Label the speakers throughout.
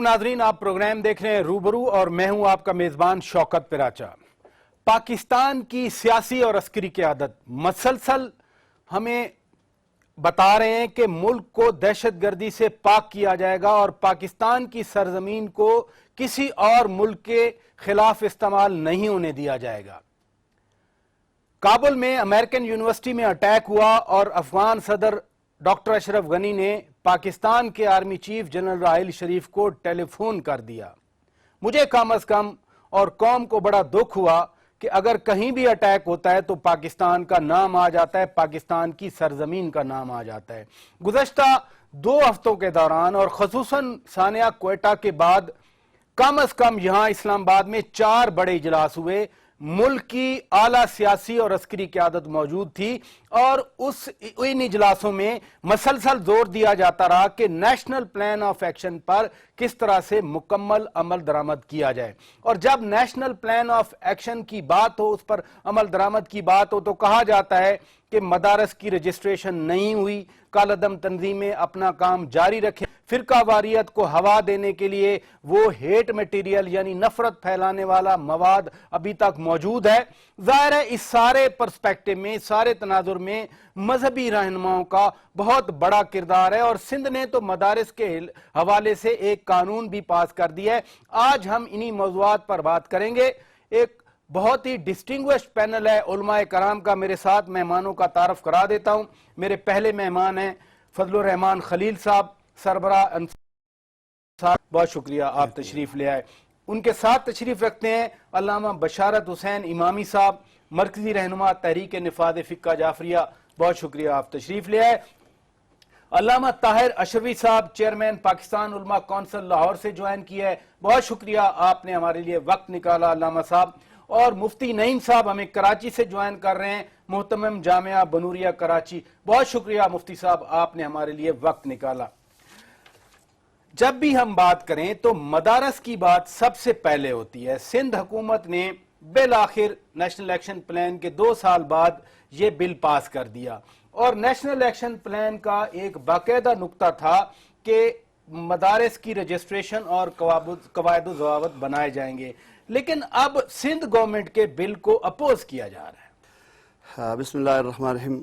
Speaker 1: ناظرین، آپ پروگرام دیکھ رہے ہیں روبرو اور میں ہوں آپ کا میزبان شوکت پراچا۔ پاکستان کی سیاسی اور عسکری قیادت مسلسل ہمیں بتا رہے ہیں کہ ملک کو دہشت گردی سے پاک کیا جائے گا اور پاکستان کی سرزمین کو کسی اور ملک کے خلاف استعمال نہیں ہونے دیا جائے گا۔ کابل میں امریکن یونیورسٹی میں اٹیک ہوا اور افغان صدر ڈاکٹر اشرف غنی نے پاکستان کے army chief general Raheel Sharif کو ٹیلی فون کر دیا۔ مجھے کم از کم اور قوم کو بڑا دکھ ہوا کہ اگر کہیں بھی اٹیک ہوتا ہے تو پاکستان کا نام آ جاتا ہے، پاکستان کی سرزمین کا نام آ جاتا ہے۔ گزشتہ 2 ہفتوں کے دوران اور خصوصاً ثانیہ کوئٹہ کے بعد کم از کم یہاں اسلام آباد میں 4 بڑے اجلاس ہوئے۔ ملک کی اعلیٰ سیاسی اور عسکری قیادت موجود تھی اور ان اجلاسوں میں مسلسل زور دیا جاتا رہا کہ نیشنل پلان آف ایکشن پر کس طرح سے مکمل عمل درآمد کیا جائے، اور جب نیشنل پلان آف ایکشن کی بات ہو، اس پر عمل درآمد کی بات ہو، تو کہا جاتا ہے کہ مدارس کی رجسٹریشن نہیں ہوئی، کالعدم تنظیمیں اپنا کام جاری رکھیں، فرقہ واریت کو ہوا دینے کے لیے وہ ہیٹ میٹیریل یعنی نفرت پھیلانے والا مواد ابھی تک موجود ہے۔ ظاہر ہے اس سارے پرسپیکٹو میں، سارے تناظر میں مذہبی رہنماؤں کا بہت بڑا کردار ہے، اور سندھ نے تو مدارس کے حوالے سے ایک قانون بھی پاس کر دیا ہے۔ آج ہم انہی موضوعات پر بات کریں گے۔ ایک بہت ہی ڈسٹنگوشڈ پینل ہے علماء کرام کا، میرے ساتھ مہمانوں کا تعارف کرا دیتا ہوں۔ میرے پہلے مہمان ہیں فضل الرحمان خلیل صاحب، سربراہ انصار، بہت شکریہ آپ تشریف لے آئے۔ ان کے ساتھ تشریف رکھتے ہیں علامہ بشارت حسین امامی صاحب، مرکزی رہنما تحریک نفاذ فقہ جعفریہ، بہت شکریہ آپ تشریف لے آئے۔ علامہ طاہر اشرفی صاحب، چیئرمین پاکستان علماء کونسل لاہور سے جوائن کیا ہے، بہت شکریہ آپ نے ہمارے لیے وقت نکالا علامہ صاحب۔ اور مفتی نعیم صاحب ہمیں کراچی سے جوائن کر رہے ہیں، محتمم جامعہ بنوریہ کراچی، بہت شکریہ مفتی صاحب آپ نے ہمارے لیے وقت نکالا۔ جب بھی ہم بات کریں تو مدارس کی بات سب سے پہلے ہوتی ہے۔ سندھ حکومت نے بالآخر نیشنل ایکشن پلان کے 2 سال بعد یہ بل پاس کر دیا، اور نیشنل ایکشن پلان کا ایک باقاعدہ نقطہ تھا کہ مدارس کی رجسٹریشن اور قواعد و ضوابط بنائے جائیں گے، لیکن اب سندھ گورنمنٹ کے بل کو اپوز کیا جا رہا ہے۔
Speaker 2: بسم اللہ الرحمن الرحیم۔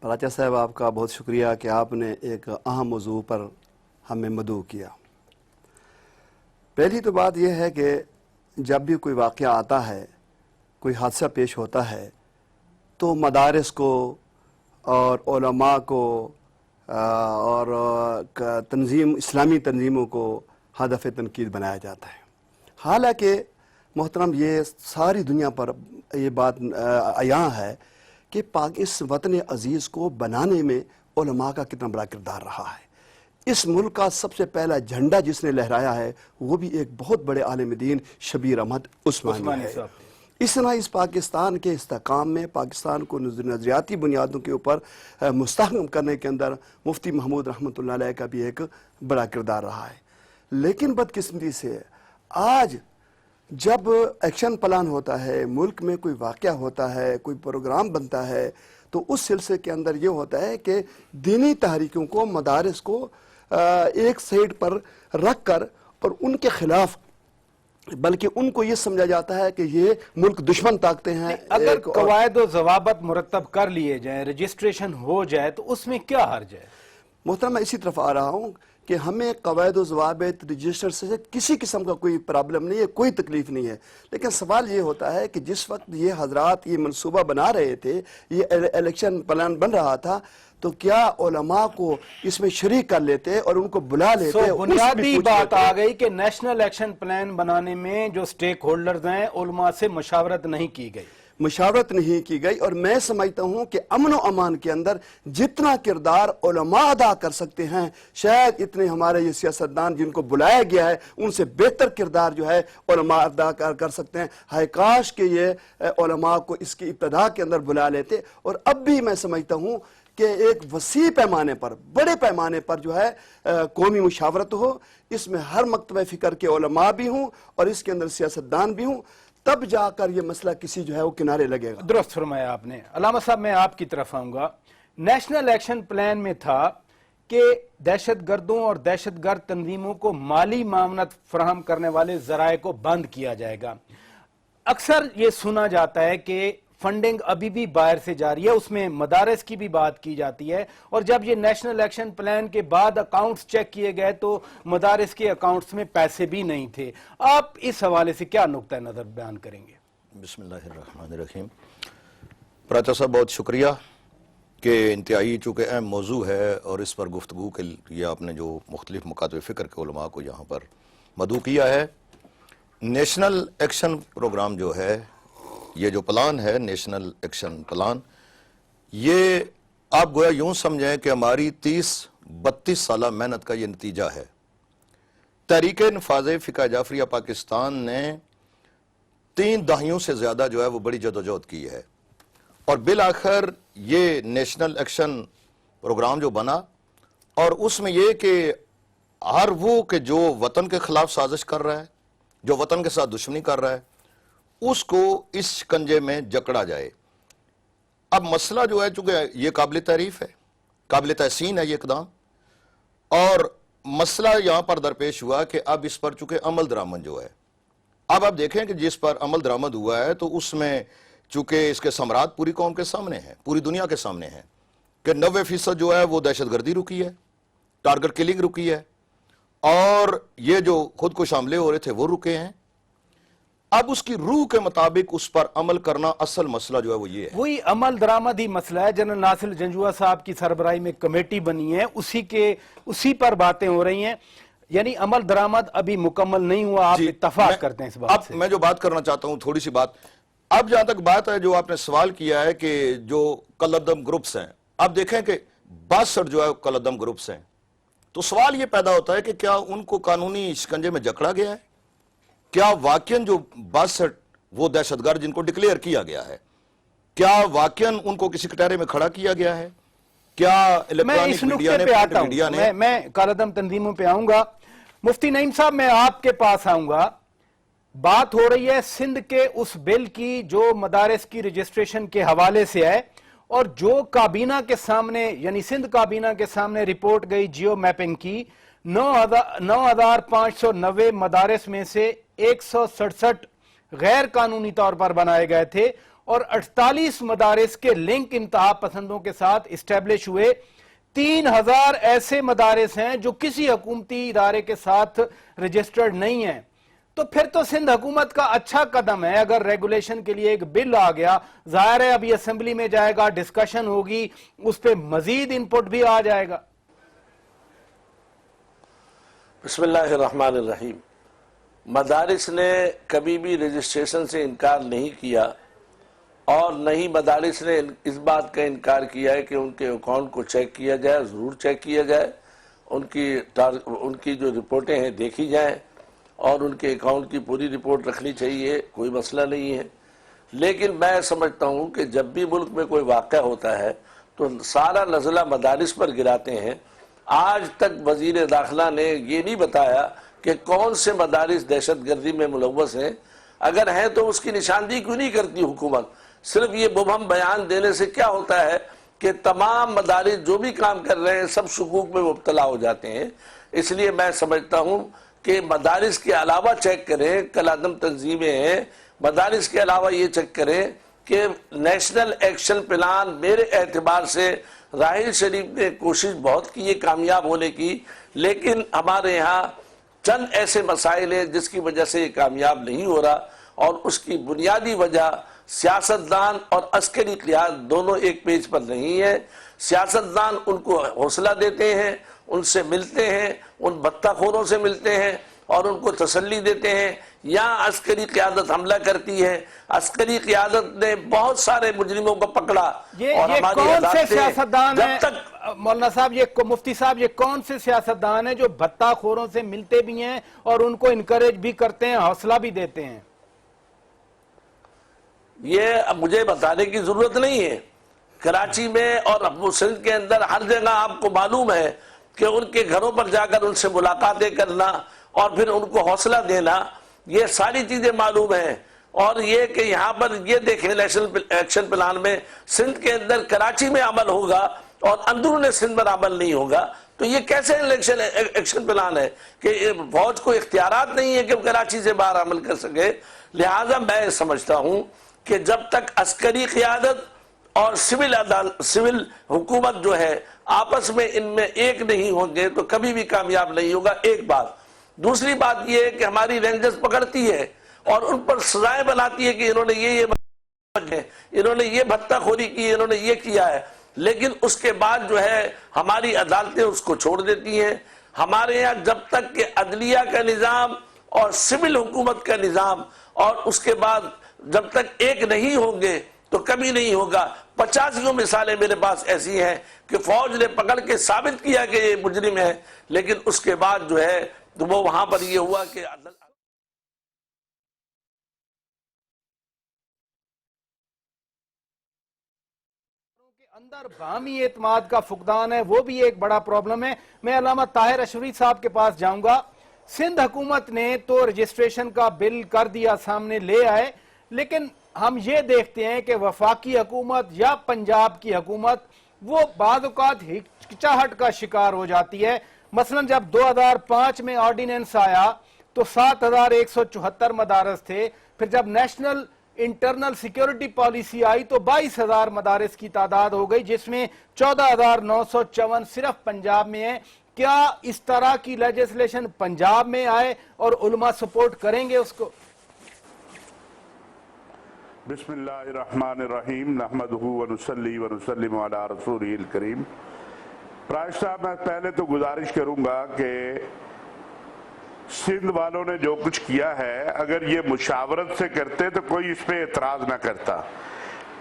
Speaker 2: پراچا صاحب آپ کا بہت شکریہ کہ آپ نے ایک اہم موضوع پر ہمیں مدعو کیا۔ پہلی تو بات یہ ہے کہ جب بھی کوئی واقعہ آتا ہے، کوئی حادثہ پیش ہوتا ہے، تو مدارس کو اور علماء کو اور اسلامی تنظیموں کو ہدف تنقید بنایا جاتا ہے۔ حالانکہ محترم یہ ساری دنیا پر یہ بات عیاں ہے کہ اس وطن عزیز کو بنانے میں علماء کا کتنا بڑا کردار رہا ہے۔ اس ملک کا سب سے پہلا جھنڈا جس نے لہرایا ہے وہ بھی ایک بہت بڑے عالم دین شبیر احمد عثمانی ہے۔ اس طرح اس پاکستان کے استحکام میں، پاکستان کو نظریاتی بنیادوں کے اوپر مستحکم کرنے کے اندر مفتی محمود رحمۃ اللہ علیہ کا بھی ایک بڑا کردار رہا ہے۔ لیکن بدقسمتی سے آج جب ایکشن پلان ہوتا ہے، ملک میں کوئی واقعہ ہوتا ہے، کوئی پروگرام بنتا ہے، تو اس سلسلے کے اندر یہ ہوتا ہے کہ دینی تحریکوں کو، مدارس کو ایک سائیڈ پر رکھ کر اور ان کے خلاف، بلکہ ان کو یہ سمجھا جاتا ہے کہ یہ ملک دشمن طاقتیں ہیں۔
Speaker 1: اگر قواعد و ضوابط مرتب کر لیے جائیں، رجسٹریشن ہو جائے، تو اس میں کیا حرج ہے؟
Speaker 2: محترم میں اسی طرف آ رہا ہوں کہ ہمیں قواعد و ضوابط رجسٹر سے کسی قسم کا کوئی پرابلم نہیں ہے، کوئی تکلیف نہیں ہے، لیکن سوال یہ ہوتا ہے کہ جس وقت یہ حضرات یہ منصوبہ بنا رہے تھے، یہ الیکشن پلان بن رہا تھا، تو کیا علماء کو اس میں شریک کر لیتے اور ان کو بلا لیتے؟
Speaker 1: بنیادی بات آ گئی کہ نیشنل ایکشن پلان بنانے میں جو سٹیک ہولڈرز ہیں، علماء سے مشاورت نہیں کی گئی،
Speaker 2: مشاورت نہیں کی گئی۔ اور میں سمجھتا ہوں کہ امن و امان کے اندر جتنا کردار علماء ادا کر سکتے ہیں، شاید اتنے ہمارے یہ سیاستدان جن کو بلایا گیا ہے ان سے بہتر کردار جو ہے علماء ادا کر سکتے ہیں۔ ہائے کاش کہ یہ علماء کو اس کی ابتدا کے اندر بلا لیتے۔ اور اب بھی میں سمجھتا ہوں کہ ایک وسیع پیمانے پر، بڑے پیمانے پر جو ہے قومی مشاورت ہو، اس میں ہر مکتبہ فکر کے علماء بھی ہوں اور اس کے اندر سیاستدان بھی ہوں، تب جا کر یہ مسئلہ کسی جو ہے وہ کنارے لگے گا۔
Speaker 1: درست فرمایا آپ نے۔ علامہ صاحب میں آپ کی طرف آؤں گا۔ نیشنل ایکشن پلان میں تھا کہ دہشت گردوں اور دہشت گرد تنظیموں کو مالی معاونت فراہم کرنے والے ذرائع کو بند کیا جائے گا. اکثر یہ سنا جاتا ہے کہ فنڈنگ ابھی بھی باہر سے جاری ہے, اس میں مدارس کی بھی بات کی جاتی ہے, اور جب یہ نیشنل ایکشن پلان کے بعد اکاؤنٹس چیک کیے گئے تو مدارس کے اکاؤنٹس میں پیسے بھی نہیں تھے. آپ اس حوالے سے کیا نقطہ نظر بیان کریں گے؟
Speaker 3: بسم اللہ الرحمن الرحیم. پراچا صاحب بہت شکریہ کہ انتہائی چونکہ اہم موضوع ہے اور اس پر گفتگو کے لیے آپ نے جو مختلف مکاتب فکر کے علماء کو یہاں پر مدعو کیا ہے. نیشنل ایکشن پروگرام جو ہے, یہ جو پلان ہے نیشنل ایکشن پلان, یہ آپ گویا یوں سمجھیں کہ ہماری 30-32 سالہ محنت کا یہ نتیجہ ہے. تحریک نفاذ فقہ جعفریہ پاکستان نے 3 دہائیوں سے زیادہ جو ہے وہ بڑی جدوجہد کی ہے, اور بالآخر یہ نیشنل ایکشن پروگرام جو بنا, اور اس میں یہ کہ ہر وہ کہ جو وطن کے خلاف سازش کر رہا ہے, جو وطن کے ساتھ دشمنی کر رہا ہے, اس کو اس شکنجے میں جکڑا جائے. اب مسئلہ جو ہے چونکہ یہ قابل تعریف ہے, قابل تحسین ہے یہ اقدام, اور مسئلہ یہاں پر درپیش ہوا کہ اب اس پر چونکہ عمل درآمد جو ہے, اب آپ دیکھیں کہ جس پر عمل درآمد ہوا ہے تو اس میں چونکہ اس کے ثمرات پوری قوم کے سامنے ہیں, پوری دنیا کے سامنے ہیں, کہ 90% جو ہے وہ دہشت گردی رکی ہے, ٹارگٹ کلنگ رکی ہے, اور یہ جو خود کش حملے ہو رہے تھے وہ رکے ہیں. اب اس کی روح کے مطابق اس پر عمل کرنا اصل مسئلہ جو ہے وہ یہ ہے.
Speaker 1: وہی عمل درآمد ہی مسئلہ ہے. جنرل ناصر جنجوعہ صاحب کی سربراہی میں کمیٹی بنی ہے, اسی پر باتیں ہو رہی ہیں, یعنی عمل درآمد ابھی مکمل نہیں ہوا. آپ اتفاق کرتے ہیں اس بات سے؟
Speaker 3: اب میں جو بات کرنا چاہتا ہوں تھوڑی سی بات, اب جہاں تک بات ہے جو آپ نے سوال کیا ہے کہ جو کالعدم گروپس ہیں, اب دیکھیں کہ 62 جو ہے کالعدم گروپس ہیں, تو سوال یہ پیدا ہوتا ہے کہ کیا ان کو قانونی شکنجے میں جکڑا گیا ہے؟ کیا واقعاً جو 62 وہ دہشت گرد جن کو ڈکلیئر کیا گیا ہے, کیا واقعاً ان کو کسی کٹہرے میں کھڑا کیا گیا ہے؟ کیا
Speaker 1: الیکٹرانک میڈیا نے میں کالعدم تنظیموں پہ آؤں گا. مفتی نعیم صاحب, میں آپ کے پاس آؤں گا. بات ہو رہی ہے سندھ کے اس بل کی جو مدارس کی رجسٹریشن کے حوالے سے ہے, اور جو کابینہ کے سامنے یعنی سندھ کابینہ کے سامنے رپورٹ گئی جیو میپنگ کی, 9,590 مدارس میں سے 167 غیر قانونی طور پر بنائے گئے تھے, اور 48 مدارس کے لنک انتہا پسندوں کے ساتھ اسٹیبلش ہوئے. 3,000 ایسے مدارس ہیں جو کسی حکومتی ادارے کے ساتھ رجسٹرڈ نہیں ہیں. تو پھر تو سندھ حکومت کا اچھا قدم ہے اگر ریگولیشن کے لیے ایک بل آ گیا. ظاہر ہے ابھی اسمبلی میں جائے گا, ڈسکشن ہوگی, اس پہ مزید انپٹ بھی آ جائے گا.
Speaker 4: بسم اللہ الرحمن الرحیم. مدارس نے کبھی بھی رجسٹریشن سے انکار نہیں کیا, اور نہ ہی مدارس نے اس بات کا انکار کیا ہے کہ ان کے اکاؤنٹ کو چیک کیا جائے. ضرور چیک کیا جائے, ان کی جو رپورٹیں ہیں دیکھی جائیں, اور ان کے اکاؤنٹ کی پوری رپورٹ رکھنی چاہیے, کوئی مسئلہ نہیں ہے. لیکن میں سمجھتا ہوں کہ جب بھی ملک میں کوئی واقعہ ہوتا ہے تو سارا نزلہ مدارس پر گراتے ہیں. آج تک وزیر داخلہ نے یہ نہیں بتایا کہ کون سے مدارس دہشت گردی میں ملوث ہیں. اگر ہیں تو اس کی نشاندہی کیوں نہیں کرتی حکومت؟ صرف یہ مبہم بیان دینے سے کیا ہوتا ہے کہ تمام مدارس جو بھی کام کر رہے ہیں سب شکوک میں مبتلا ہو جاتے ہیں. اس لیے میں سمجھتا ہوں کہ مدارس کے علاوہ چیک کریں, کالعدم تنظیمیں ہیں, مدارس کے علاوہ یہ چیک کریں کہ نیشنل ایکشن پلان میرے اعتبار سے راحیل شریف نے کوشش بہت کی ہے کامیاب ہونے کی, لیکن ہمارے یہاں چند ایسے مسائل ہیں جس کی وجہ سے یہ کامیاب نہیں ہو رہا, اور اس کی بنیادی وجہ سیاستدان اور عسکری قیادت دونوں ایک پیج پر نہیں ہے. سیاستدان ان کو حوصلہ دیتے ہیں, ان سے ملتے ہیں, ان بتہ خوروں سے ملتے ہیں اور ان کو تسلی دیتے ہیں. یہاں عسکری قیادت حملہ کرتی ہے. عسکری قیادت نے بہت سارے مجرموں کو پکڑا, اور ہماری
Speaker 1: کون سے
Speaker 4: عدالتیں
Speaker 1: سیاستدان ہیں
Speaker 4: جب تک
Speaker 1: مولانا صاحب, یہ مفتی صاحب, یہ کون سے سیاستدان ہیں جو بتہ خوروں سے ملتے بھی ہیں اور ان کو انکریج بھی کرتے ہیں, حوصلہ بھی دیتے ہیں؟
Speaker 4: یہ مجھے بتانے کی ضرورت نہیں ہے. کراچی میں اور سندھ کے اندر ہر جگہ آپ کو معلوم ہے کہ ان کے گھروں پر جا کر ان سے ملاقاتیں کرنا اور پھر ان کو حوصلہ دینا, یہ ساری چیزیں معلوم ہیں. اور یہ کہ یہاں پر یہ دیکھیں نیشنل ایکشن پلان میں سندھ کے اندر کراچی میں عمل ہوگا اور اندرون سندھ پر عمل نہیں ہوگا, تو یہ کیسے الیکشن ایکشن پلان ہے کہ فوج کو اختیارات نہیں ہے کہ کراچی سے باہر عمل کر سکے؟ لہٰذا میں سمجھتا ہوں کہ جب تک عسکری قیادت اور سول حکومت جو ہے آپس میں ان میں ایک نہیں ہوں گے تو کبھی بھی کامیاب نہیں ہوگا، ایک بات۔ دوسری بات یہ ہے کہ ہماری رینجرز پکڑتی ہے اور ان پر سزائیں بناتی ہے کہ انہوں نے یہ انہوں نے یہ بھتہ خوری کی، انہوں نے یہ کیا ہے، لیکن اس کے بعد جو ہے ہماری عدالتیں اس کو چھوڑ دیتی ہیں۔ ہمارے یہاں جب تک کہ عدلیہ کا نظام اور سول حکومت کا نظام اور اس کے بعد جب تک ایک نہیں ہوں گے تو کبھی نہیں ہوگا۔ 50 مثالیں میرے پاس ایسی ہیں کہ فوج نے پکڑ کے ثابت کیا کہ یہ مجرم ہے، لیکن اس کے بعد جو ہے تو وہ وہاں پر یہ ہوا کہ
Speaker 1: اندر باہمی اعتماد کا فقدان ہے، وہ بھی ایک بڑا پرابلم ہے۔ میں علامہ طاہر اشرفی صاحب کے پاس جاؤں گا۔ سندھ حکومت نے تو رجسٹریشن کا بل کر دیا، سامنے لے آئے، لیکن ہم یہ دیکھتے ہیں کہ وفاقی حکومت یا پنجاب کی حکومت وہ بعض اوقات ہچکچاہٹ کا شکار ہو جاتی ہے۔ مثلا جب 2005 میں آرڈیننس آیا تو 7174 مدارس تھے، پھر جب نیشنل انٹرنل سیکیورٹی پالیسی آئی تو 22,000 مدارس کی تعداد ہو گئی، جس میں 14,954 صرف پنجاب میں ہیں۔ کیا اس طرح کی لیجسلیشن پنجاب میں آئے اور علماء سپورٹ کریں گے اس کو؟
Speaker 5: بسم اللہ الرحمن الرحیم، نحمدہ ونصلی ونسلم علی رسولہ الکریم۔ پرائش صاحب، میں پہلے تو گزارش کروں گا کہ سندھ والوں نے جو کچھ کیا ہے اگر یہ مشاورت سے کرتے تو کوئی اس پہ اعتراض نہ کرتا۔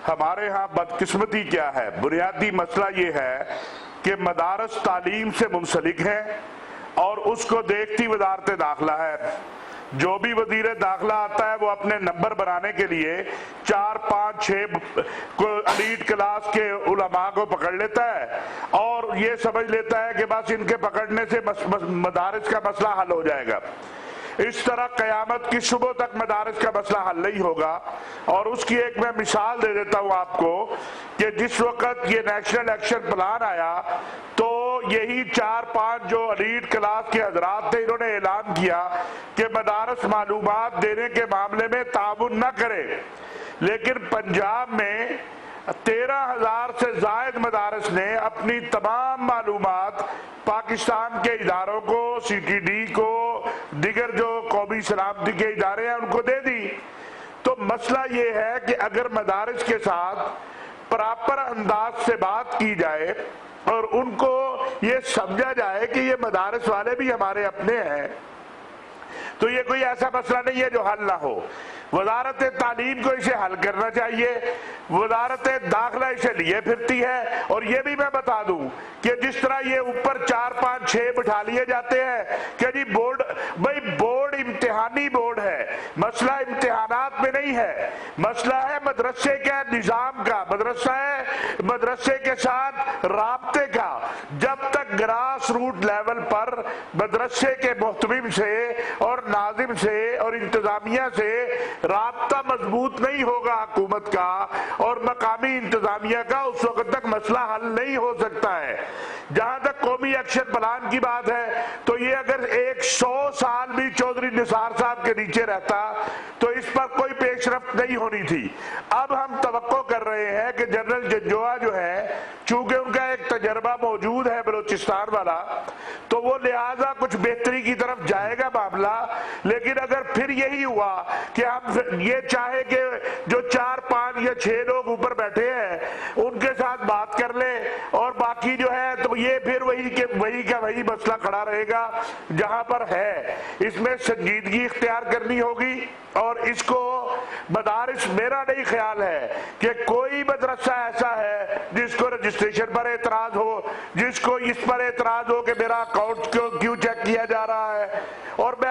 Speaker 5: ہمارے ہاں بدقسمتی کیا ہے؟ بنیادی مسئلہ یہ ہے کہ مدارس تعلیم سے منسلک ہیں اور اس کو دیکھتی وزارت داخلہ ہے۔ جو بھی وزیر داخلہ آتا ہے وہ اپنے نمبر بنانے کے لیے 4 5 6 ایلیٹ کلاس کے علماء کو پکڑ لیتا ہے اور یہ سمجھ لیتا ہے کہ بس ان کے پکڑنے سے مدارس کا مسئلہ حل ہو جائے گا۔ اس طرح قیامت کی صبح تک مدارس کا مسئلہ حل نہیں ہوگا۔ اور اس کی ایک میں مثال دے دیتا ہوں آپ کو کہ جس وقت یہ نیشنل ایکشن پلان آیا تو یہی 4 5 جو ایلیٹ کلاس کے حضرات تھے، انہوں نے اعلان کیا کہ مدارس معلومات دینے کے معاملے میں تعاون نہ کرے، لیکن پنجاب میں 13,000 سے زائد مدارس نے اپنی تمام معلومات پاکستان کے اداروں کو، سی ٹی ڈی کو، دیگر جو قومی سلامتی کے ادارے ہیں ان کو دے دی۔ تو مسئلہ یہ ہے کہ اگر مدارس کے ساتھ پراپر انداز سے بات کی جائے اور ان کو یہ سمجھا جائے کہ یہ مدارس والے بھی ہمارے اپنے ہیں، تو یہ کوئی ایسا مسئلہ نہیں ہے جو حل نہ ہو۔ وزارت تعلیم کو اسے حل کرنا چاہیے، وزارت داخلہ اسے لیے پھرتی ہے۔ اور یہ بھی میں بتا دوں کہ جس طرح یہ اوپر 4 5 6 بٹھا لیے جاتے ہیں کہ جی بورڈ، بھائی بورڈ امتحانی بورڈ ہے، مسئلہ امتحانات میں نہیں ہے، مسئلہ ہے مدرسے کے نظام کا، مدرسہ ہے مدرسے کے ساتھ رابطے کا۔ جب تک گراس روٹ لیول پر مدرسے کے محتمم سے اور ناظم سے اور انتظامیہ سے رابطہ مضبوط نہیں ہوگا حکومت کا اور مقامی انتظامیہ کا، اس وقت تک مسئلہ حل نہیں ہو سکتا ہے۔ جہاں تک قومی ایکشن پلان کی بات ہے تو یہ اگر 100 سال بھی چودھری نثار صاحب کے نیچے رہتا تو اس پر کوئی پیش رفت نہیں ہونی تھی۔ اب ہم توقع کر رہے ہیں کہ جنرل جنجوعہ جو ہے، چونکہ ان کا ایک تجربہ موجود ہے بلوچستان والا، تو وہ لہٰذا کچھ بہتری کی طرف جائے گا معاملہ۔ لیکن اگر پھر یہی ہوا کہ ہم یہ چاہے کہ جو 4 5 یا 6 لوگ اوپر بیٹھے ہیں ان کے ساتھ بات کر لیں اور باقی جو ہے تو یہ پھر وہی مسئلہ کھڑا رہے گا جہاں پر ہے۔ اس میں سنجیدگی اختیار کرنی ہوگی اور اس کو مدارس، میرا نہیں خیال ہے کہ کوئی مدرسہ ایسا ہے جس کو رجسٹریشن پر اعتراض ہو، جس کو اس پر اعتراض ہو کہ میرا اکاؤنٹ کیوں چیک کیا جا رہا ہے۔ اور میں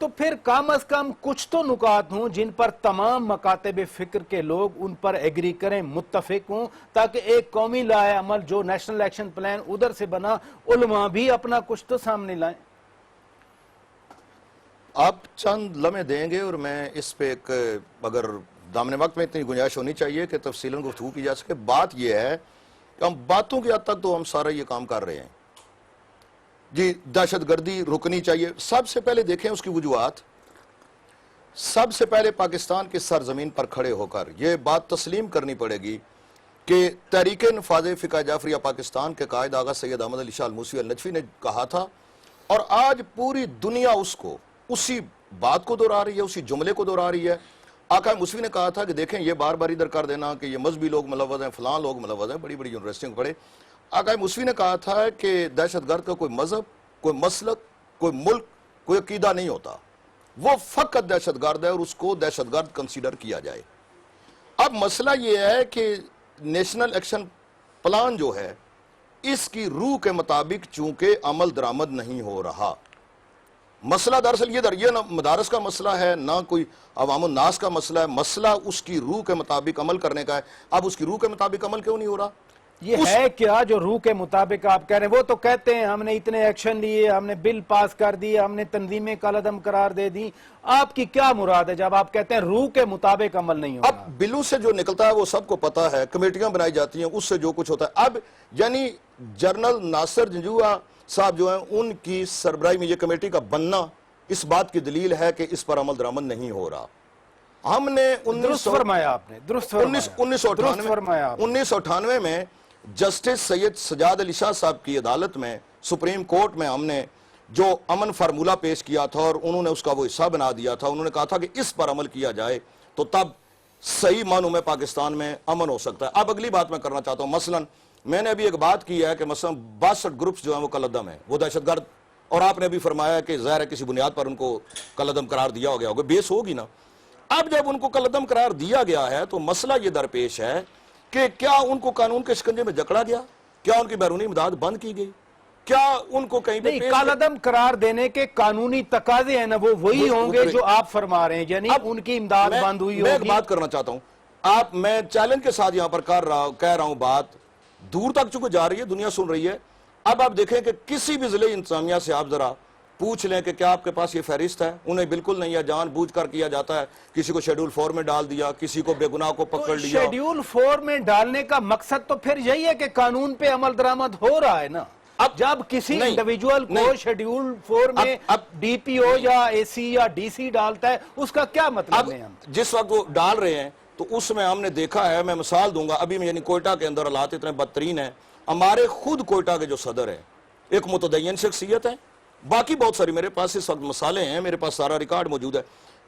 Speaker 1: تو پھر کم از کم کچھ تو نکات ہوں جن پر تمام مکاتب فکر کے لوگ ان پر ایگری کریں، متفق ہوں، تاکہ ایک قومی لائحہ عمل جو نیشنل ایکشن پلان ادھر سے بنا، علماء بھی اپنا کچھ تو سامنے لائیں۔
Speaker 3: آپ چند لمحے دیں گے اور میں اس پہ ایک اگر دامن وقت میں اتنی گنجائش ہونی چاہیے کہ تفصیلاً گفتگو کی جا سکے۔ بات یہ ہے کہ ہم باتوں کی حد تک تو ہم سارا یہ کام کر رہے ہیں جی، دہشت گردی رکنی چاہیے۔ سب سے پہلے دیکھیں اس کی وجوہات، سب سے پہلے پاکستان کی سرزمین پر کھڑے ہو کر یہ بات تسلیم کرنی پڑے گی کہ تحریک نفاذ فقہ جعفریہ پاکستان کے قائد آغا سید احمد علی شاہ الموسوی النجفی نے کہا تھا، اور آج پوری دنیا اس کو اسی بات کو دہرا رہی ہے، اسی جملے کو دہرا رہی ہے۔ آقا موسوی نے کہا تھا کہ دیکھیں یہ بار بار ادھر کر دینا کہ یہ مذہبی لوگ ملوث ہیں، فلاں لوگ ملوث ہیں، بڑی بڑی یونیورسٹیوں کو پڑھے۔ آقا موسوی نے کہا تھا کہ دہشت گرد کا کوئی مذہب، کوئی مسلک، کوئی ملک، کوئی عقیدہ نہیں ہوتا، وہ فقط دہشت گرد ہے اور اس کو دہشت گرد کنسیڈر کیا جائے۔ اب مسئلہ یہ ہے کہ نیشنل ایکشن پلان جو ہے اس کی روح کے مطابق چونکہ عمل درآمد نہیں ہو رہا۔ مسئلہ دراصل یہ نہ مدارس کا مسئلہ ہے، نہ کوئی عوام الناس کا مسئلہ ہے، مسئلہ اس کی روح کے مطابق عمل کرنے کا ہے۔ اب اس کی روح کے مطابق عمل کیوں نہیں ہو رہا؟
Speaker 1: یہ ہے کیا جو روح کے مطابق آپ کہہ رہے ہیں؟ وہ تو کہتے ہیں ہم نے اتنے ایکشن لیے، ہم نے بل پاس کر دیے، ہم نے تنظیمیں کالعدم قرار دے دی۔ آپ کی کیا مراد ہے جب آپ کہتے ہیں روح کے مطابق عمل نہیں ہو رہا؟
Speaker 3: اب بلوں سے جو نکلتا ہے وہ سب کو پتا ہے، کمیٹیاں بنائی جاتی ہیں، اس سے جو کچھ ہوتا ہے۔ اب یعنی جنرل ناصر جنجوعہ صاحب جو ہیں ان کی سربراہی میں یہ کمیٹی کا بننا اس بات کی دلیل ہے کہ اس پر عمل درآمد نہیں ہو رہا۔ ہم نے
Speaker 1: درست فرمایا آپ نے، درست فرمایا۔
Speaker 3: 1998 میں جسٹس سید سجاد علی شاہ صاحب کی عدالت میں سپریم کورٹ میں ہم نے جو امن فارمولہ پیش کیا تھا اور انہوں نے اس کا وہ حصہ بنا دیا تھا، انہوں نے کہا تھا کہ اس پر عمل کیا جائے تو تب صحیح معنوں میں پاکستان میں امن ہو سکتا ہے۔ اب اگلی بات میں کرنا چاہتا ہوں، مثلا میں نے ابھی ایک بات کی ہے کہ مثلا 62 گروپس جو ہیں وہ کالعدم ہیں، وہ دہشت گرد، اور آپ نے ابھی فرمایا کہ ظاہر ہے کسی بنیاد پر ان کو کالعدم قرار دیا ہو گیا ہوگا، بیس ہوگی نا۔ اب جب ان کو کالعدم قرار دیا گیا ہے تو مسئلہ یہ درپیش ہے کہ کیا ان کو قانون کے شکنجے میں جکڑا گیا؟ کیا ان کی بیرونی امداد بند کی گئی؟ کیا ان کو کہیں پہ
Speaker 1: نہیں، کالعدم قرار دینے کے قانونی تقاضے ہیں نا، وہ وہی ہوں گے جو آپ فرما رہے ہیں، یعنی ان کی امداد بند ہوئی
Speaker 3: میں ایک
Speaker 1: ہوگی۔
Speaker 3: بات کرنا چاہتا ہوں، میں چیلنج کے ساتھ یہاں پر کہہ رہا ہوں، بات دور تک چونکہ جا رہی ہے، دنیا سن رہی ہے۔ اب آپ دیکھیں کہ کسی بھی ضلع انتظامیہ سے آپ ذرا پوچھ لیں کہ کیا آپ کے پاس یہ فہرست ہے، انہیں بالکل نہیں ہے، جان بوجھ کر کیا جاتا ہے، کسی کو شیڈول 4 میں ڈال دیا، کسی کو بے گناہ کو پکڑ لیا۔
Speaker 1: شیڈول 4 میں ڈالنے کا مقصد تو پھر یہی ہے کہ قانون پہ عمل درآمد ہو رہا ہے نا۔ جب کسی انڈیویجول کو شیڈول 4 میں ڈی پی او یا اے سی یا ڈی سی ڈالتا ہے، اس کا کیا مطلب ہے؟
Speaker 3: جس وقت وہ ڈال رہے ہیں تو اس میں ہم نے دیکھا ہے، میں مثال دوں گا، ابھی میں یعنی کوئٹہ کے اندر حالات اتنے بدترین ہیں، ہمارے خود کوئٹہ کے جو صدر ہیں ایک متدین شخصیت ہیں، باقی بہت ساری میرے پاس اس وقت مسالے ہیں، میرے پاس سارا ریکارڈ موجود ہے،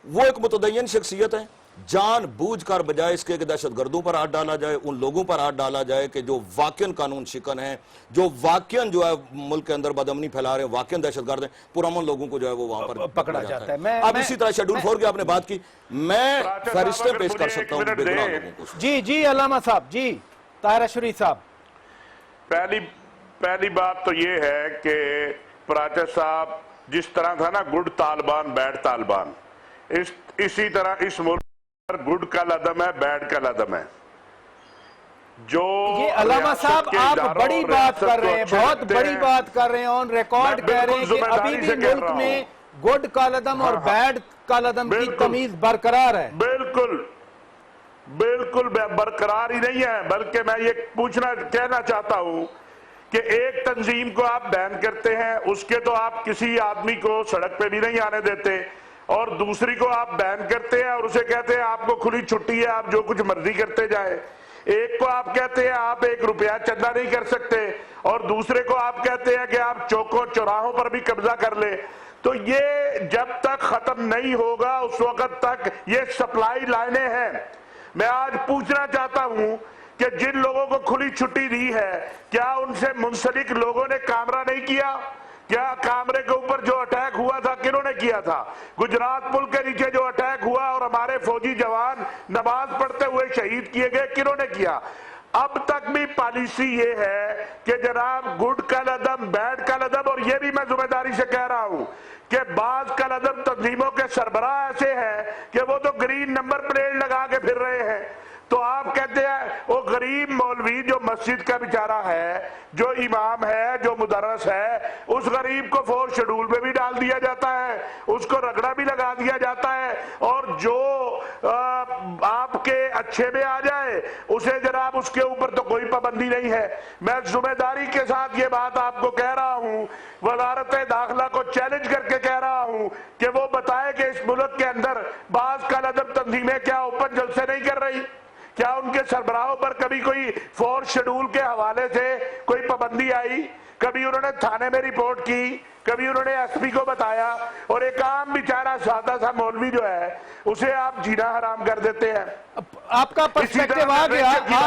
Speaker 3: وہ ایک متدین شخصیت ہے، جان بوجھ کر بجائے اس کے کہ دہشت گردوں پر ہاتھ ڈالا جائے، ان لوگوں پر ہاتھ ڈالا جائے کہ جو واقعاً قانون شکن ہیں، جو واقعاً جو ہے ملک کے اندر بدامنی پھیلا رہے ہیں، واقعاً دہشت گرد ہیں، پرامن لوگوں کو جو ہے وہ وہاں پر
Speaker 1: پکڑا جاتا ہے۔
Speaker 3: اب اسی طرح شیڈول 4 کی آپ نے بات کی، میں فہرستیں پیش کر سکتا ہوں بے گناہ لوگوں کو۔
Speaker 1: جی علامہ صاحب، جی طاہر اشرف صاحب۔
Speaker 5: پہلی بات تو یہ ہے کہ پراچا صاحب جس طرح تھا نا گڈ طالبان بیڈ طالبان، اسی طرح اس ملک پر گڈ کالعدم ہے، بیڈ کالعدم ہے۔ جو
Speaker 1: یہ علامہ صاحب آپ بڑی بات کر رہے ہیں، بہت بڑی بات کر رہے ہیں، آن ریکارڈ کہہ رہے ہیں کہ ابھی بھی ملک میں گڈ کالعدم اور بیڈ کالعدم کی تمیز برقرار ہے۔
Speaker 5: بالکل برقرار ہی نہیں ہے، بلکہ میں یہ کہنا چاہتا ہوں کہ ایک تنظیم کو آپ بین کرتے ہیں، اس کے تو آپ کسی آدمی کو سڑک پہ بھی نہیں آنے دیتے، اور دوسری کو آپ بین کرتے ہیں اور اسے کہتے ہیں آپ کو کھلی چھٹی ہے، آپ جو کچھ مرضی کرتے جائیں۔ ایک کو آپ کہتے ہیں آپ 1 روپیہ چندہ نہیں کر سکتے، اور دوسرے کو آپ کہتے ہیں کہ آپ چوکوں چوراہوں پر بھی قبضہ کر لیں۔ تو یہ جب تک ختم نہیں ہوگا اس وقت تک یہ سپلائی لائنیں ہیں۔ میں آج پوچھنا چاہتا ہوں کہ جن لوگوں کو کھلی چھٹی دی ہے، کیا ان سے منسلک لوگوں نے کامرہ نہیں کیا؟ کیا کامرے کے اوپر جو اٹیک ہوا تھا کنہوں نے کیا تھا؟ گجرات ملک کے نیچے جو اٹیک ہوا اور ہمارے فوجی جوان نماز پڑھتے ہوئے شہید کیے گئے، کنہوں نے کیا؟ اب تک بھی پالیسی یہ ہے کہ جناب گڈ کالعدم بیڈ کالعدم، اور یہ بھی میں ذمہ داری سے کہہ رہا ہوں کہ بعض کل عدم تنظیموں کے سربراہ ایسے ہیں کہ وہ تو گرین نمبر پلیٹ لگا کے پھر رہے ہیں. تو آپ کہتے ہیں وہ غریب مولوی جو مسجد کا بیچارہ ہے, جو امام ہے, جو مدرس ہے, اس غریب کو 4 شیڈول میں بھی ڈال دیا جاتا ہے, اس کو رگڑا بھی لگا دیا جاتا ہے, اور جو آپ کے اچھے میں آ جائے اسے جناب اس کے اوپر تو کوئی پابندی نہیں ہے. میں ذمہ داری کے ساتھ یہ بات آپ کو کہہ رہا ہوں, وزارت داخلہ کو چیلنج کر کے کہہ رہا ہوں کہ وہ بتائے کہ اس ملک کے اندر بعض کل عدم تنظیمیں کیا اوپن جلسے نہیں کر رہی؟ کیا ان کے سربراہوں پر کبھی کوئی 4 شیڈول کے حوالے سے کوئی پابندی آئی؟ کبھی انہوں نے تھانے میں رپورٹ کی, کبھی انہوں نے ایس پی کو بتایا, اور ایک عام بیچارہ سادہ سا مولوی جو ہے اسے آپ جینا حرام کر دیتے ہیں.
Speaker 1: آپ کا پرسپیکٹیو آ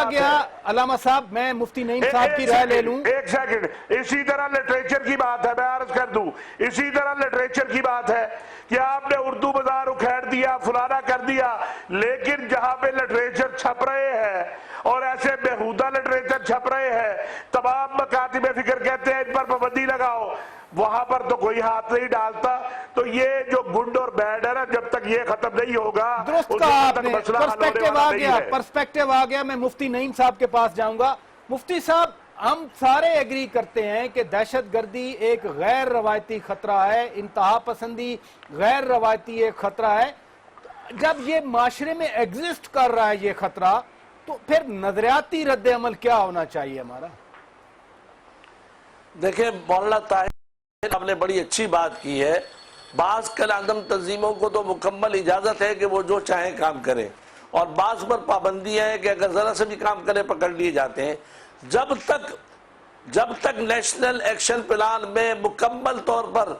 Speaker 1: گیا علامہ صاحب. میں مفتی نعیم صاحب کی رائے لے لوں.
Speaker 5: ایک سیکنڈ. اسی طرح لٹریچر کی بات ہے, میں عرض کر دوں, اسی طرح لٹریچر کی بات ہے کہ آپ نے اردو بازار اکھیڑ دیا, فلانا کر دیا, لیکن جہاں پہ لٹریچر چھپ رہے ہیں اور ایسے بےہودہ لٹریچر چھپ رہے ہیں, تمام مکاتب فکر کہتے ہیں ان پر پابندی لگاؤ, وہاں پر تو کوئی ہاتھ نہیں ڈالتا. تو یہ جو گڈ اور بیڈ ہے نا, جب تک یہ ختم نہیں ہوگا
Speaker 1: درست
Speaker 5: اس
Speaker 1: کہا
Speaker 5: وقت
Speaker 1: آپ
Speaker 5: تک
Speaker 1: نے.
Speaker 5: مسئلہ حل ہونے
Speaker 1: پرسپیکٹیو
Speaker 5: والا
Speaker 1: آ
Speaker 5: نہیں
Speaker 1: گیا,
Speaker 5: ہے.
Speaker 1: پرسپیکٹیو آ گیا. میں مفتی نعیم صاحب کے پاس جاؤں گا. مفتی صاحب, ہم سارے ایگری کرتے ہیں کہ دہشت گردی ایک غیر روایتی خطرہ ہے, انتہا پسندی غیر روایتی ایک خطرہ ہے. جب یہ معاشرے میں ایگزسٹ کر رہا ہے یہ خطرہ, تو پھر نظریاتی رد عمل کیا ہونا چاہیے ہمارا؟
Speaker 4: دیکھیں مولانا طاہر آپ نے بڑی اچھی بات کی ہے. بعض کل عدم تنظیموں کو تو مکمل اجازت ہے کہ وہ جو چاہیں کام کریں, اور بعض پر پابندیاں ہیں کہ اگر ذرا سے بھی کام کریں پکڑ لیے جاتے ہیں. جب تک نیشنل ایکشن پلان میں مکمل طور پر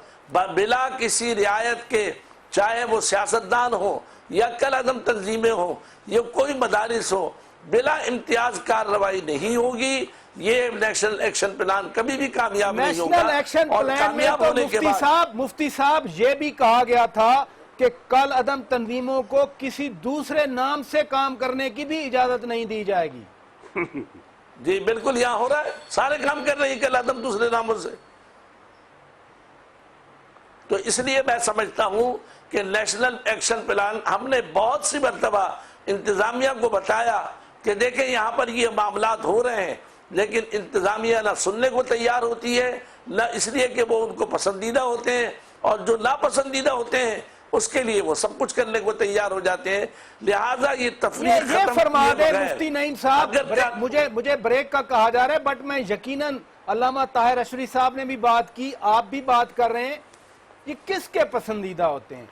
Speaker 4: بلا کسی رعایت کے, چاہے وہ سیاستدان ہو یا کل عدم تنظیمیں ہوں یا کوئی مدارس ہو, بلا امتیاز کارروائی نہیں ہوگی. یہ نیشنل ایکشن پلان کبھی بھی کامیاب نہیں ہوگا.
Speaker 1: نیشنل ایکشن
Speaker 4: اور
Speaker 1: پلان میں
Speaker 4: کامیاب
Speaker 1: تو
Speaker 4: ہونے کے بعد
Speaker 1: مفتی صاحب یہ بھی کہا گیا تھا کہ کل عدم تنظیموں کو کسی دوسرے نام سے کام کرنے کی بھی اجازت نہیں دی جائے گی.
Speaker 4: جی بالکل یہاں ہو رہا ہے, سارے کام کر رہی ہیں کل عدم دوسرے ناموں سے. تو اس لیے میں سمجھتا ہوں کہ نیشنل ایکشن پلان, ہم نے بہت سی مرتبہ انتظامیہ کو بتایا کہ دیکھیں یہاں پر یہ معاملات ہو رہے ہیں, لیکن انتظامیہ نہ سننے کو تیار ہوتی ہے, نہ اس لیے کہ وہ ان کو پسندیدہ ہوتے ہیں, اور جو ناپسندیدہ ہوتے ہیں اس کے لیے وہ سب کچھ کرنے کو تیار ہو جاتے ہیں. لہٰذا یہ تفریق
Speaker 1: یہ
Speaker 4: ختم
Speaker 1: فرما
Speaker 4: کیے
Speaker 1: دے
Speaker 4: بغیر
Speaker 1: مفتی نعیم صاحب. مجھے بریک کا کہا جا رہا ہے, بٹ میں یقیناً علامہ طاہر اشری صاحب نے بھی بات کی, آپ بھی بات کر رہے ہیں, یہ کس کے پسندیدہ ہوتے ہیں؟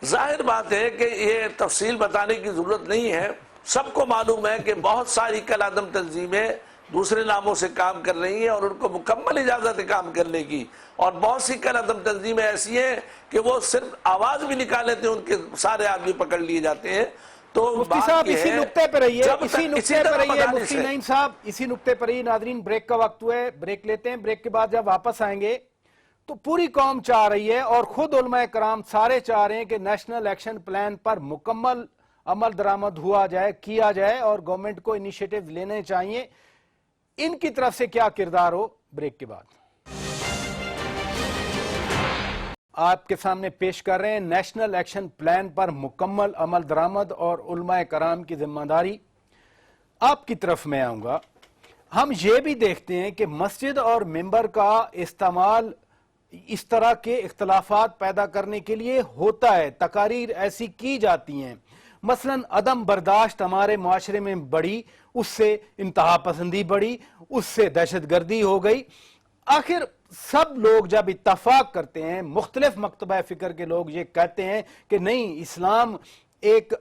Speaker 4: ظاہر بات ہے کہ یہ تفصیل بتانے کی ضرورت نہیں ہے. سب کو معلوم ہے کہ بہت ساری کل عدم تنظیمیں دوسرے ناموں سے کام کر رہی ہیں اور ان کو مکمل اجازت ہے کام کرنے کی, اور بہت سی کل عدم تنظیمیں ایسی ہیں کہ وہ صرف آواز بھی نکالے تھے ان کے سارے آدمی پکڑ لیے جاتے ہیں. تو
Speaker 1: مفتی صاحب اسی نقطے پہ رہیے, مفتی نعیم صاحب اسی نقطے پر رہیے. ناظرین بریک کا وقت ہوا ہے, بریک لیتے ہیں. بریک کے بعد جب واپس آئیں گے تو پوری قوم چاہ رہی ہے اور خود علماء کرام سارے چاہ رہے ہیں کہ نیشنل ایکشن پلان پر مکمل عمل درآمد ہوا جائے, کیا جائے, اور گورنمنٹ کو انیشیٹو لینے چاہیے. ان کی طرف سے کیا کردار ہو, بریک کے بعد آپ کے سامنے پیش کر رہے ہیں نیشنل ایکشن پلان پر مکمل عمل درآمد اور علماء کرام کی ذمہ داری. آپ کی طرف میں آؤں گا. ہم یہ بھی دیکھتے ہیں کہ مسجد اور ممبر کا استعمال اس طرح کے اختلافات پیدا کرنے کے لیے ہوتا ہے, تقاریر ایسی کی جاتی ہیں. مثلا عدم برداشت ہمارے معاشرے میں بڑھی, اس سے انتہا پسندی بڑھی, اس سے دہشت گردی ہو گئی. آخر سب لوگ جب اتفاق کرتے ہیں, مختلف مکتبہ فکر کے لوگ یہ کہتے ہیں کہ نہیں, اسلام ایک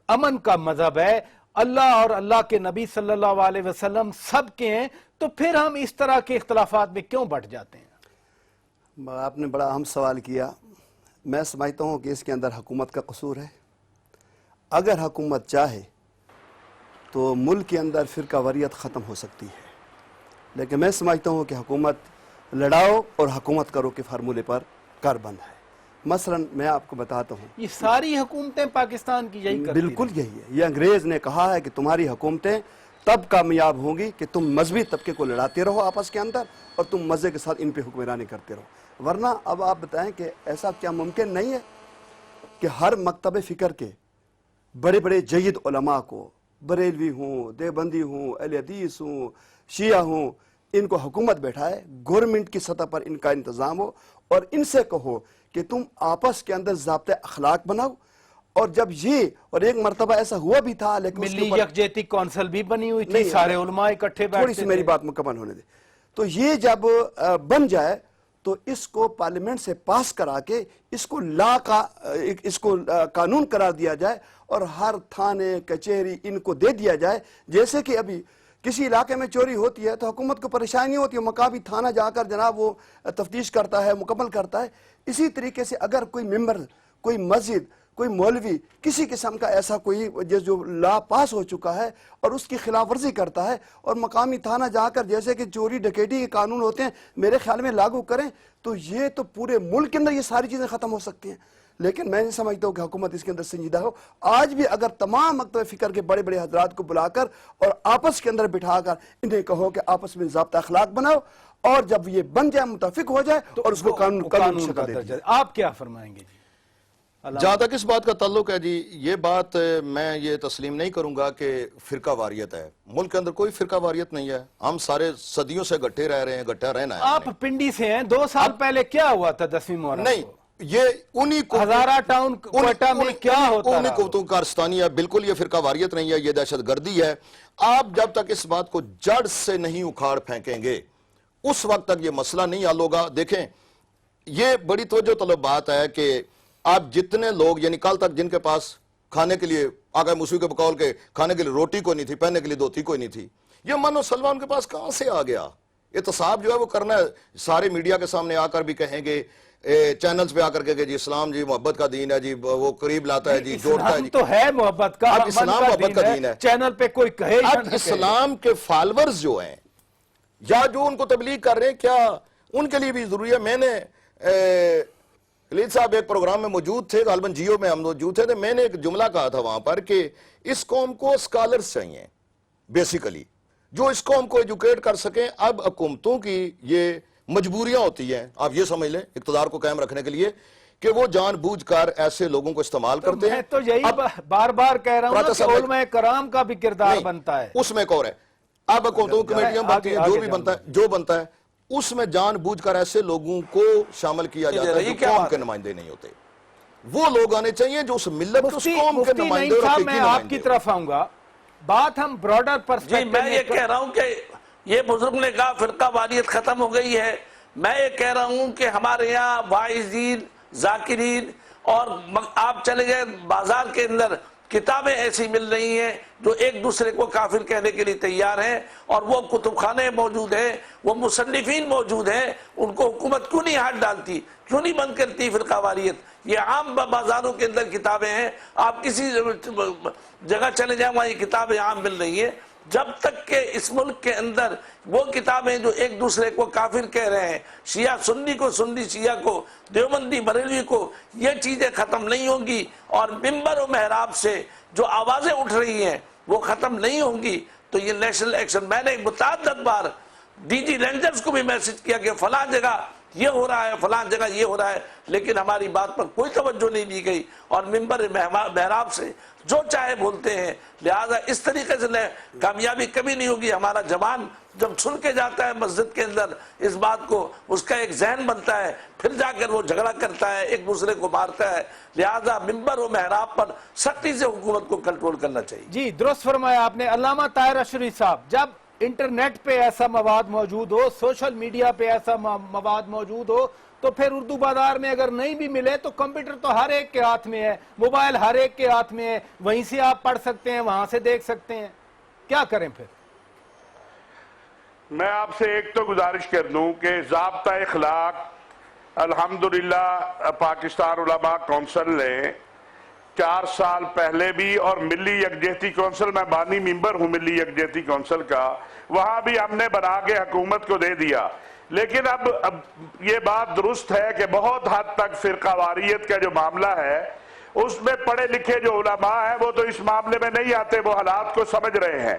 Speaker 1: امن کا مذہب ہے, اللہ اور اللہ کے نبی صلی اللہ علیہ وسلم سب کے ہیں, تو پھر ہم اس طرح کے اختلافات میں کیوں بٹ جاتے ہیں؟
Speaker 2: آپ نے بڑا اہم سوال کیا. میں سمجھتا ہوں کہ اس کے اندر حکومت کا قصور ہے. اگر حکومت چاہے تو ملک کے اندر فرقہ واریت ختم ہو سکتی ہے, لیکن میں سمجھتا ہوں کہ حکومت لڑاؤ اور حکومت کرو کے فارمولے پر کار بند ہے. مثلا میں آپ کو بتاتا ہوں,
Speaker 1: یہ ساری حکومتیں پاکستان کی یہی کرتی ہیں.
Speaker 2: بالکل یہی ہے. یہ انگریز نے کہا ہے کہ تمہاری حکومتیں تب کامیاب ہوں گی کہ تم مذہبی طبقے کو لڑاتے رہو آپس کے اندر اور تم مزے کے ساتھ ان پہ حکمرانی کرتے رہو. ورنہ اب آپ بتائیں کہ ایسا کیا ممکن نہیں ہے کہ ہر مکتب فکر کے بڑے بڑے جید علماء کو، بریلوی ہوں، دیوبندی ہوں، اہل حدیث ہوں، شیعہ ہوں، ان کو حکومت بیٹھائے، گورنمنٹ کی سطح پر ان کا انتظام ہو اور ان سے کہو کہ تم آپس کے اندر ضابطۂ اخلاق بناؤ. اور جب یہ اور ایک مرتبہ ایسا ہوا بھی تھا لیکن اس کے
Speaker 1: ملی
Speaker 2: اوپر
Speaker 1: یکجہتی کونسل بھی بنی ہوئی تھی،
Speaker 2: نہیں،
Speaker 1: سارے علماء اکٹھے بیٹھتے
Speaker 2: تھوڑی سی میری بات مکمل ہونے دے. تو یہ جب بن جائے تو اس کو پارلیمنٹ سے پاس کرا کے اس کو اس کو قانون قرار دیا جائے اور ہر تھانے کچہری ان کو دے دیا جائے. جیسے کہ ابھی کسی علاقے میں چوری ہوتی ہے تو حکومت کو پریشانی ہوتی ہے، مقامی تھانہ جا کر جناب وہ تفتیش کرتا ہے، مکمل کرتا ہے. اسی طریقے سے اگر کوئی ممبر، کوئی مسجد، کوئی مولوی کسی قسم کا ایسا کوئی جو لا پاس ہو چکا ہے اور اس کی خلاف ورزی کرتا ہے اور مقامی تھانہ جا کر جیسے کہ چوری ڈکیٹی کے قانون ہوتے ہیں میرے خیال میں لاگو کریں تو یہ تو پورے ملک کے اندر یہ ساری چیزیں ختم ہو سکتی ہیں. لیکن میں نہیں سمجھتا ہوں کہ حکومت اس کے اندر سنجیدہ ہو. آج بھی اگر تمام مکتب فکر کے بڑے بڑے حضرات کو بلا کر اور آپس کے اندر بٹھا کر انہیں کہو کہ آپس میں ضابطہ اخلاق بناؤ اور جب یہ بن جائے، متفق ہو جائے اور اس کو قانون
Speaker 1: قانون
Speaker 2: شکل
Speaker 1: کا
Speaker 2: دے
Speaker 1: درجہ.
Speaker 2: دیں.
Speaker 1: آپ کیا فرمائیں گے جی؟
Speaker 3: جہاں تک اس بات کا تعلق ہے جی، یہ بات میں یہ تسلیم نہیں کروں گا کہ فرقہ واریت ہے. ملک کے اندر کوئی فرقہ واریت نہیں ہے. ہم سارے صدیوں سے گٹھے رہ رہے ہیں، گٹھا رہنا ہے.
Speaker 1: آپ پنڈی سے ہیں، 2 سال پہلے کیا ہوا تھا 10ویں محرم
Speaker 3: نہیں،
Speaker 1: کو؟
Speaker 3: یہ انہی کو
Speaker 1: ہزارہ ٹاؤن کوئٹہ میں کیا ہوتا
Speaker 3: انہی
Speaker 1: رہا؟
Speaker 3: قوتوں کارستانی ہے. بالکل یہ فرقہ واریت نہیں ہے، یہ دہشت گردی ہے. آپ جب تک اس بات کو جڑ سے نہیں اکھاڑ پھینکیں گے اس وقت تک یہ مسئلہ نہیں حل ہوگا. دیکھیں، یہ بڑی توجہ طلب بات ہے کہ آپ جتنے لوگ، یعنی کل تک جن کے پاس کھانے کے لیے، آقا موسوی کے بقول کے کھانے کے لیے روٹی کوئی نہیں تھی، پہننے کے لیے دھوتی کوئی نہیں تھی، یہ من و سلوہ ان کے پاس کہاں سے آ گیا؟ احتساب جو ہے وہ کرنا ہے. سارے میڈیا کے سامنے آ کر بھی کہیں گے، چینلز پہ آ کر کے جی اسلام جی محبت کا دین ہے جی، وہ قریب لاتا ہے جی، جوڑتا ہے
Speaker 1: اسلام
Speaker 3: جی.
Speaker 1: تو ہے محبت کا،
Speaker 3: اب اسلام محبت کا دین ہے.
Speaker 1: چینل پہ کوئی کہے یا
Speaker 3: اب
Speaker 1: نہ کہے.
Speaker 3: اسلام کے فالورز جو ہیں یا جو ان کو تبلیغ کر رہے ہیں، کیا ان کے لیے بھی ضروری ہے؟ میں نے خلیل صاحب ایک پروگرام میں موجود تھے، غالباً جیو میں ہم موجود تھے، میں نے ایک جملہ کہا تھا وہاں پر کہ اس قوم کو سکالرز چاہیے بیسیکلی، جو اس قوم کو ایجوکیٹ کر سکیں. اب حکومتوں کی یہ مجبوریاں ہوتی ہیں، آپ یہ سمجھ لیں اقتدار کو قائم رکھنے کے لیے، کہ وہ جان بوجھ کر ایسے لوگوں کو استعمال کرتے ہیں.
Speaker 1: میں تو یہی بار بار کہہ رہا ہوں نا کہ علماء کرام کا بھی کردار
Speaker 3: نہیں،
Speaker 1: بنتا ہے.
Speaker 3: اس میں ایک اور ہے. اب حکومتوں کمیٹیاں بنتی ہیں، جو بھی بنتا ہے، جو بنتا ہے اس میں جان بوجھ کر ایسے لوگوں کو شامل کیا جاتا ہے جو قوم کے نمائندے نہیں ہوتے. وہ لوگ آنے چاہیے جو اس ملت کے، اس قوم کے
Speaker 1: مفتی
Speaker 3: نمائندے
Speaker 1: نعیم
Speaker 3: اور
Speaker 1: صاحب،
Speaker 3: حقیقی
Speaker 1: میں آپ کی
Speaker 3: نمائندے.
Speaker 1: طرف آؤں گا. بات ہم براڈر
Speaker 4: جی،
Speaker 1: پرسپیکٹو
Speaker 4: میں یہ کہہ رہا ہوں کہ یہ بزرگ نے کہا فرقہ واریت ختم ہو گئی ہے. میں یہ کہہ رہا ہوں کہ ہمارے یہاں واعظین، ذاکرین، اور آپ چلے گئے بازار کے اندر کتابیں ایسی مل رہی ہیں جو ایک دوسرے کو کافر کہنے کے لیے تیار ہیں، اور وہ کتب خانے موجود ہیں، وہ مصنفین موجود ہیں. ان کو حکومت کیوں نہیں ہاتھ ڈالتی، کیوں نہیں بند کرتی فرقہ واریت؟ یہ عام بازاروں کے اندر کتابیں ہیں، آپ کسی جگہ چلے جائیں وہاں یہ کتابیں عام مل رہی ہیں. جب تک کہ اس ملک کے اندر وہ کتابیں جو ایک دوسرے کو کافر کہہ رہے ہیں، شیعہ سنی کو، سنی شیعہ کو، دیوبندی بریلوی کو، یہ چیزیں ختم نہیں ہوں گی اور ممبر و محراب سے جو آوازیں اٹھ رہی ہیں وہ ختم نہیں ہوں گی تو یہ نیشنل ایکشن. میں نے متعدد بار ڈی جی رینجرز کو بھی میسج کیا کہ فلاں جگہ یہ ہو رہا ہے، فلاں جگہ یہ ہو رہا ہے، لیکن ہماری بات پر کوئی توجہ نہیں دی گئی اور ممبر محراب سے جو چاہے بولتے ہیں. لہذا اس طریقے سے کامیابی کبھی نہیں ہوگی. ہمارا جوان جب سن کے جاتا ہے مسجد کے اندر اس بات کو، اس کا ایک ذہن بنتا ہے، پھر جا کر وہ جھگڑا کرتا ہے، ایک دوسرے کو مارتا ہے. لہذا ممبر و محراب پر سختی سے حکومت کو کنٹرول کرنا چاہیے.
Speaker 1: جی درست فرمایا آپ نے. علامہ طاہر اشرفی صاحب، جب انٹرنیٹ پہ ایسا مواد موجود ہو، سوشل میڈیا پہ ایسا مواد موجود ہو، تو پھر اردو بازار میں اگر نہیں بھی ملے تو کمپیوٹر تو ہر ایک کے ہاتھ میں ہے، موبائل ہر ایک کے ہاتھ میں ہے، وہیں سے آپ پڑھ سکتے ہیں، وہاں سے دیکھ سکتے ہیں. کیا کریں پھر؟
Speaker 5: میں آپ سے ایک تو گزارش کر دوں کہ ضابطہ اخلاق الحمدللہ پاکستان علماء کونسل نے 4 سال پہلے بھی، اور ملی یکجہتی کونسل، میں بانی ممبر ہوں ملی یکجہتی کونسل کا، وہاں بھی ہم نے بنا کے حکومت کو دے دیا. لیکن اب یہ بات درست ہے کہ بہت حد تک فرقہ واریت کا جو معاملہ ہے اس میں پڑھے لکھے جو علماء ہیں وہ تو اس معاملے میں نہیں آتے، وہ حالات کو سمجھ رہے ہیں.